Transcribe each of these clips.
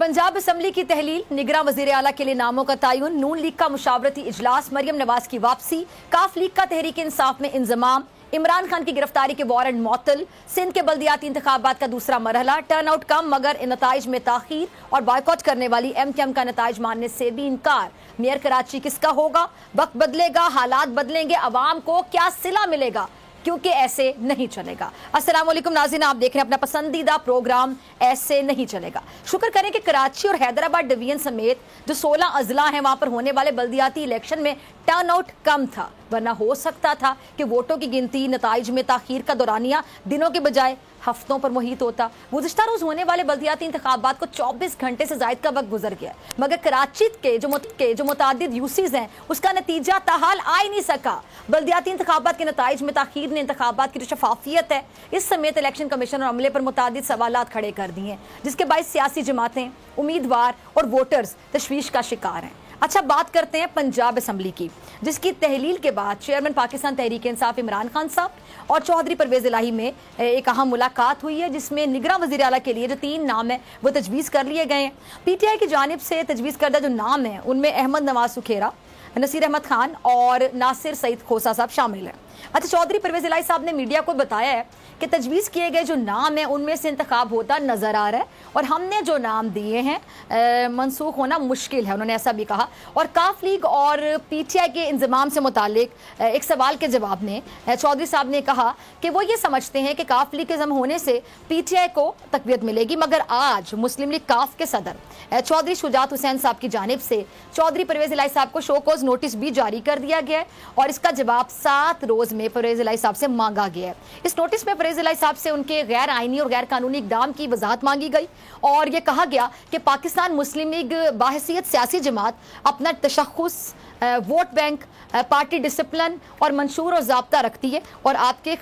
Punjab assembly की तहलील, निगरां वजीर आला के लिए नामों का तयन, नून लीग का मुशावरती इजलास, मरियम नवाज की वापसी, काफ लीग का तहरीक इंसाफ में इंजमाम, इमरान खान की गिरफ्तारी के वारंट मअतल, सिंध के बल्दियाती इंतखाबात का दूसरा मरहला, टर्न आउट कम मगर नताइज में ताखीर और बायकॉट करने वाली MKM का नताइज मानने से भी इनकार। मेयर कराची किसका होगा? वक्त बदलेगा, हालात बदलेंगे, अवाम को क्या सिला मिलेगा? क्योंकि ऐसे नहीं चलेगा। अस्सलाम वालेकुम नाज़रीन, आप देख रहे हैं अपना पसंदीदा प्रोग्राम ऐसे नहीं चलेगा। शुक्र करें कि कराची और हैदराबाद डिवीजन समेत जो 16 अजला हैं वहां पर होने वाले बल्दियाती इलेक्शन में टर्न आउट कम था, वरना हो सकता था कि वोटों की गिनती नताइज में ताखीर का दौरानिया दिनों के बजाय हफ्तों पर मुहित होता। गुज़िश्ता रोज होने वाले बल्दियाती इंतखाबात को 24 घंटे से जायद का वक्त गुजर गया, मगर कराची के जो मुतादिद यूसीज हैं उसका नतीजा ताहाल आ ही नहीं सका। बल्दियाती इंतखाबात के नताइज में ताखीर ने इंतखाबात की जो शफाफियत है इस समेत इलेक्शन कमीशन और अमले पर मुतादिद सवालात खड़े कर दिए हैं, जिसके बायस सियासी जमातें, उम्मीदवार और वोटर्स तशवीश का शिकार हैं। अच्छा, बात करते हैं पंजाब असम्बली की, जिसकी तहलील के बाद चेयरमैन पाकिस्तान तहरीक इंसाफ इमरान खान साहब और चौधरी परवेज इलाही में एक अहम मुलाकात हुई है, जिसमें निगरां वज़ीर आला के लिए जो 3 नाम है वो तजवीज़ कर लिए गए हैं। PTI की जानिब से तजवीज़ करदा जो नाम है उनमें अहमद नवाज सुखेरा, नसीर अहमद खान और नासिर सईद खोसा साहब शामिल हैं। अच्छा, चौधरी परवेज इलाही साहब ने मीडिया को बताया है कि तजवीज़ किए गए जो नाम है उनमें से इंतखाब होता नजर आ रहा है और हमने जो नाम दिए हैं मनसूख होना मुश्किल है, उन्होंने ऐसा भी कहा। और काफ लीग और PTI के इंजमाम से मुतालिक एक सवाल के जवाब में चौधरी साहब ने कहा कि वो ये समझते हैं कि काफ लीग के जम होने से PTI को तकवीत मिलेगी, मगर आज मुस्लिम लीग काफ के सदर चौधरी शुजात हुसैन साहब की जानिब से चौधरी परवेज इलाही साहब को शोकॉज नोटिस भी जारी कर दिया गया है और इसका जवाब 7 रोज में परवेज इलाही साहब से मांगा गया है। इस नोटिस में परवेज इलाही साहब से उनके गैर आईनी और गैर कानूनी इकदाम की वजाहत मांगी गई और यह कहा गया कि पाकिस्तान मुस्लिम लीग बाहैसियत सियासी जमात अपना तशख़्ख़ुस, वोट बैंक, पार्टी डिसिप्लिन और मंशूर और ज़ाब्ता रखती है और आपके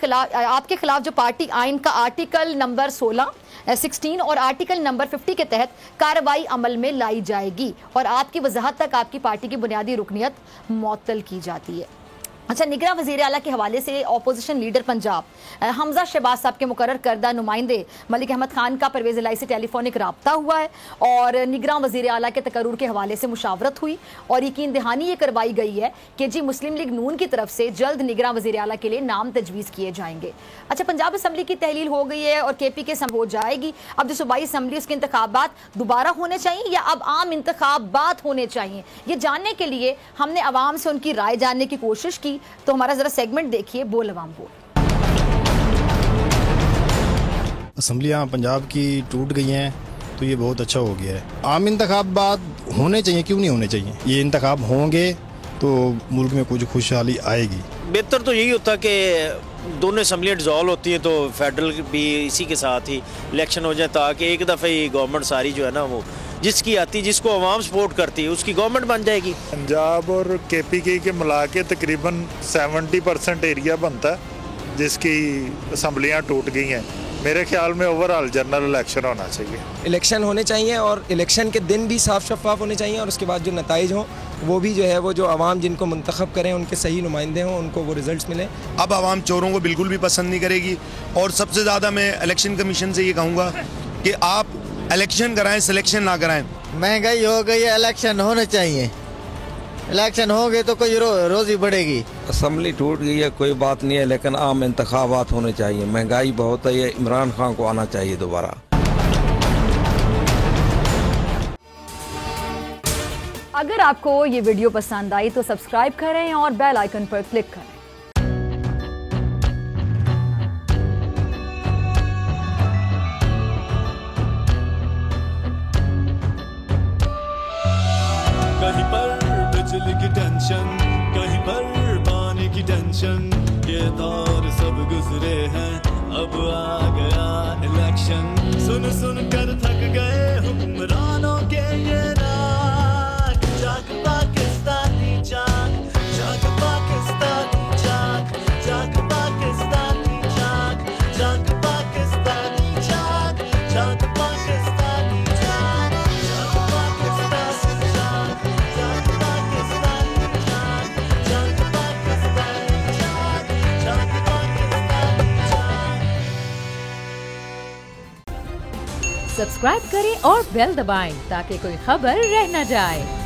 खिलाफ जो पार्टी आइन का आर्टिकल नंबर 16 और आर्टिकल नंबर 50 के तहत कार्रवाई अमल में लाई जाएगी और आपकी वजाहत तक आपकी पार्टी की बुनियादी रुकनियत मुअत्तल की जाती है। अच्छा, निगरां वज़ीर आला के हवाले से अपोजिशन लीडर पंजाब हमजा शहबाज साहब के मुकर्रर करदा नुमाइंदे मलिक अहमद खान का परवेज इलाही से टेलीफोनिक रब्ता हुआ है और निगरां वज़ीर आला के तकर्रुर के हवाले से मुशावरत हुई और यकीन दहानी ये करवाई गई है कि जी मुस्लिम लीग नून की तरफ से जल्द निगरां वज़ीर आला के लिए नाम तजवीज़ किए जाएंगे। अच्छा, पंजाब असम्बली की तहलील हो गई है और KP के हो जाएगी। अब जो सूबाई असम्बली उसके इंतखाबात दोबारा होने चाहिए या अब आम इंतखाबात होने चाहिए, ये जानने के लिए हमने अवाम से उनकी राय जानने की कोशिश की। तो हमारा जरा सेगमेंट देखिए, बोल अवाम बोल। असम्बलियाँ पंजाब की टूट गई हैं तो ये बहुत अच्छा हो गया है। आम इंतखाबात होने चाहिए, क्यों नहीं होने चाहिए? ये इंतखाब होंगे तो मुल्क में कुछ खुशहाली आएगी। बेहतर तो यही होता कि दोनों असम्बलियाँ डिज़ोल्व होती हैं तो फेडरल भी इसी के साथ ही इलेक्शन हो जाए, ताकि एक दफ़े ही गवर्नमेंट सारी जो है ना वो जिसकी आती, जिसको अवाम सपोर्ट करती है उसकी गवर्नमेंट बन जाएगी। पंजाब और KPK के मिला के तकरीबन 70% एरिया बनता है जिसकी असम्बलियाँ टूट गई हैं। मेरे ख्याल में ओवरऑल जनरल इलेक्शन होना चाहिए। इलेक्शन होने चाहिए और इलेक्शन के दिन भी साफ शफाफ होने चाहिए और उसके बाद जो नताइज हों वो भी जो है वो जो आवाम जिनको मुंतखब करें उनके सही नुमाइंदे हों, उनको वो रिजल्ट्स मिलें। अब आवाम चोरों को बिल्कुल भी पसंद नहीं करेगी और सबसे ज़्यादा मैं इलेक्शन कमीशन से ये कहूँगा कि आप इलेक्शन कराएं, सिलेक्शन ना कराएं। महंगाई हो गई है, इलेक्शन होने चाहिए। इलेक्शन होंगे तो कोई रोजी बढ़ेगी। असम्बली टूट गई है कोई बात नहीं है, लेकिन आम इंतखाबात होने चाहिए। महंगाई बहुत है, ये इमरान खान को आना चाहिए दोबारा। अगर आपको ये वीडियो पसंद आई तो सब्सक्राइब करें और बेल आइकन पर क्लिक करें। कहीं पर बिजली की टेंशन, कहीं पर पानी की टेंशन, ये दौर सब गुजरे हैं, अब आ गया इलेक्शन। सुन सुन कर थक गए हुक्मरानों के ये राग, जाग पाकिस्तानी जाग, जाग पाकिस्तानी जाग, जाग पाकिस्तानी जाग, जाग पाकिस्तानी जाग, जाग पाकिस्तानी जाग, जाग पाकिस्तानी जाग, जाग पाकिस्तानी जाग, जाग पाकिस्तानी जाग, जाग पाकिस्तानी जाग। सब्सक्राइब करें और बेल दबाएं ताकि कोई खबर रह न जाए।